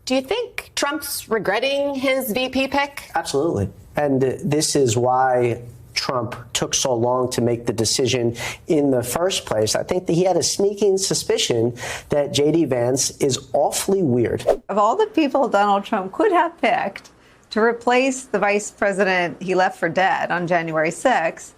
Do you think Trump's regretting his VP pick? Absolutely. And this is why Trump took so long to make the decision in the first place. I think that he had a sneaking suspicion that J.D. Vance is awfully weird. Of all the people Donald Trump could have picked to replace the vice president he left for dead on January 6th,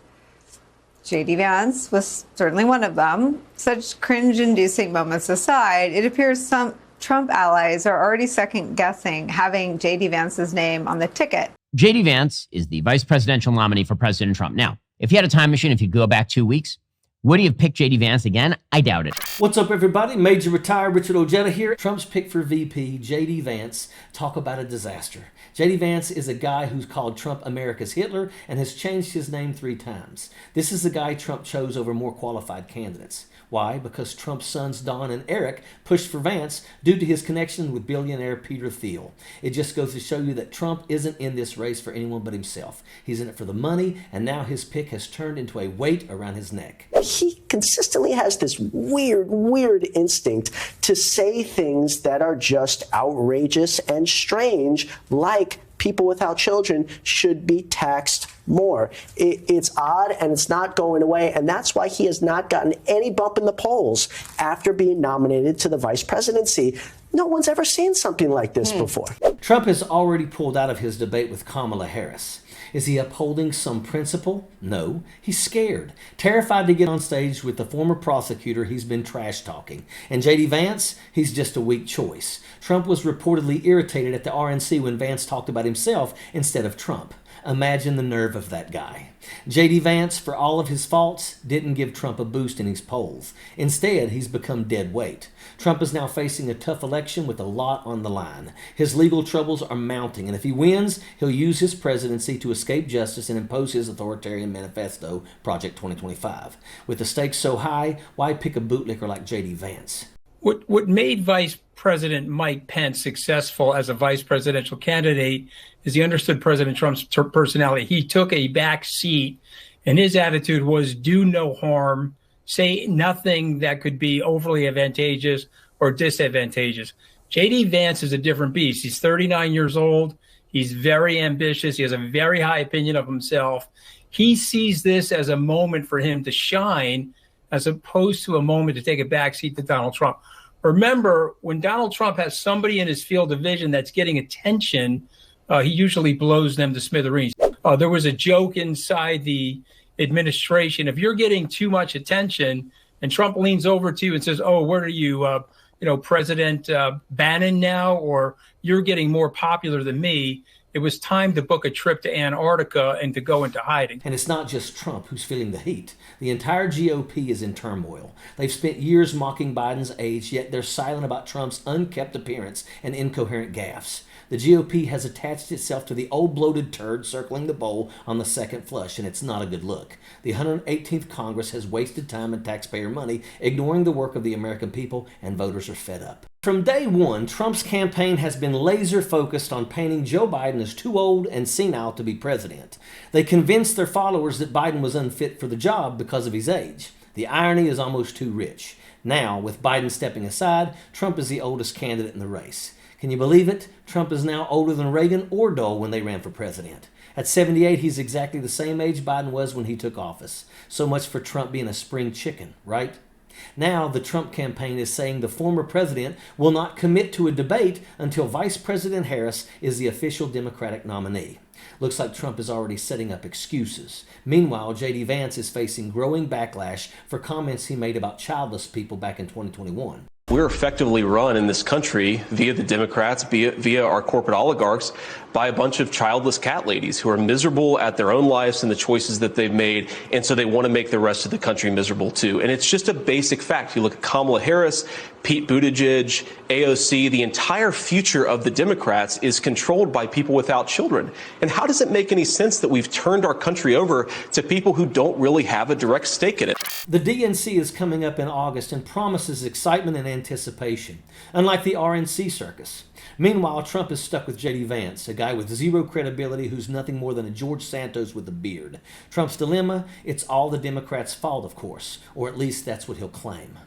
J.D. Vance was certainly one of them. Such cringe-inducing moments aside, it appears some Trump allies are already second-guessing having J.D. Vance's name on the ticket. J.D. Vance is the vice presidential nominee for President Trump. Now, if you had a time machine, if you go back 2 weeks, would he have picked J.D. Vance again? I doubt it. What's up, everybody? Major Retired Richard Ojeda here. Trump's pick for VP, J.D. Vance. Talk about a disaster. J.D. Vance is a guy who's called Trump America's Hitler and has changed his name 3 times. This is the guy Trump chose over more qualified candidates. Why? Because Trump's sons Don and Eric pushed for Vance due to his connection with billionaire Peter Thiel. It just goes to show you that Trump isn't in this race for anyone but himself. He's in it for the money, and now his pick has turned into a weight around his neck. He consistently has this weird instinct to say things that are just outrageous and strange, like people without children should be taxed more. It's odd, and it's not going away, and that's why he has not gotten any bump in the polls after being nominated to the vice presidency. No one's ever seen something like this before. Trump has already pulled out of his debate with Kamala Harris. Is he upholding some principle? No, he's scared, terrified to get on stage with the former prosecutor he's been trash talking. And J.D. Vance, he's just a weak choice. Trump was reportedly irritated at the RNC when Vance talked about himself instead of Trump. Imagine the nerve of that guy. J.D. Vance, for all of his faults, didn't give Trump a boost in his polls. Instead, he's become dead weight. Trump is now facing a tough election with a lot on the line. His legal troubles are mounting, and if he wins, he'll use his presidency to escape justice and impose his authoritarian manifesto, Project 2025. With the stakes so high, why pick a bootlicker like J.D. Vance? What made Vice President Mike Pence successful as a vice presidential candidate is he understood President Trump's personality. He took a back seat, and his attitude was do no harm, say nothing that could be overly advantageous or disadvantageous. J.D. Vance is a different beast. He's 39 years old. He's very ambitious. He has a very high opinion of himself. He sees this as a moment for him to shine as opposed to a moment to take a backseat to Donald Trump. Remember, when Donald Trump has somebody in his field of vision that's getting attention, he usually blows them to smithereens. There was a joke inside the administration. If you're getting too much attention and Trump leans over to you and says, oh, where are you, President Bannon now, or you're getting more popular than me, it was time to book a trip to Antarctica and to go into hiding. And it's not just Trump who's feeling the heat. The entire GOP is in turmoil. They've spent years mocking Biden's age, yet they're silent about Trump's unkempt appearance and incoherent gaffes. The GOP has attached itself to the old bloated turd circling the bowl on the second flush, and it's not a good look. The 118th Congress has wasted time and taxpayer money, ignoring the work of the American people, and voters are fed up. From day one, Trump's campaign has been laser focused on painting Joe Biden as too old and senile to be president. They convinced their followers that Biden was unfit for the job because of his age. The irony is almost too rich. Now, with Biden stepping aside, Trump is the oldest candidate in the race. Can you believe it? Trump is now older than Reagan or Dole when they ran for president. At 78, he's exactly the same age Biden was when he took office. So much for Trump being a spring chicken, right? Now, the Trump campaign is saying the former president will not commit to a debate until Vice President Harris is the official Democratic nominee. Looks like Trump is already setting up excuses. Meanwhile, J.D. Vance is facing growing backlash for comments he made about childless people back in 2021. We're effectively run in this country via the Democrats, via our corporate oligarchs, by a bunch of childless cat ladies who are miserable at their own lives and the choices that they've made, and so they want to make the rest of the country miserable too. And it's just a basic fact. You look at Kamala Harris, Pete Buttigieg, AOC, the entire future of the Democrats is controlled by people without children. And how does it make any sense that we've turned our country over to people who don't really have a direct stake in it? The DNC is coming up in August and promises excitement and anticipation, unlike the RNC circus. Meanwhile, Trump is stuck with J.D. Vance, a guy with zero credibility who's nothing more than a George Santos with a beard. Trump's dilemma? It's all the Democrats' fault, of course, or at least that's what he'll claim.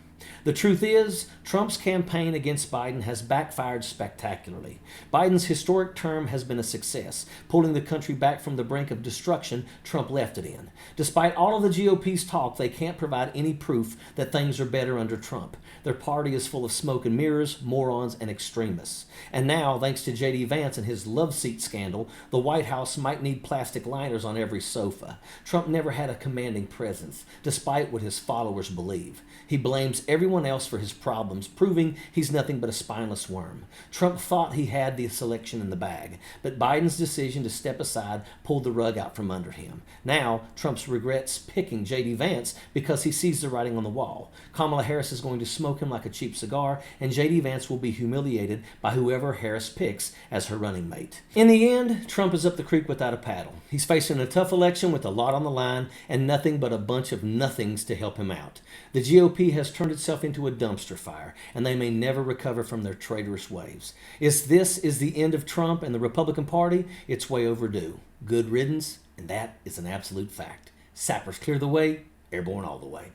The truth is, Trump's campaign against Biden has backfired spectacularly. Biden's historic term has been a success, pulling the country back from the brink of destruction Trump left it in. Despite all of the GOP's talk, they can't provide any proof that things are better under Trump. Their party is full of smoke and mirrors, morons, and extremists. And now, thanks to J.D. Vance and his love seat scandal, the White House might need plastic liners on every sofa. Trump never had a commanding presence, despite what his followers believe. He blames everyone else for his problems, proving he's nothing but a spineless worm. Trump thought he had the selection in the bag, but Biden's decision to step aside pulled the rug out from under him. Now, Trump regrets picking J.D. Vance because he sees the writing on the wall. Kamala Harris is going to smoke him like a cheap cigar, and J.D. Vance will be humiliated by whoever Harris picks as her running mate. In the end, Trump is up the creek without a paddle. He's facing a tough election with a lot on the line and nothing but a bunch of nothings to help him out. The GOP has turned itself into a dumpster fire, and they may never recover from their traitorous ways. If this is the end of Trump and the Republican Party, it's way overdue. Good riddance, and that is an absolute fact. Sappers clear the way, airborne all the way.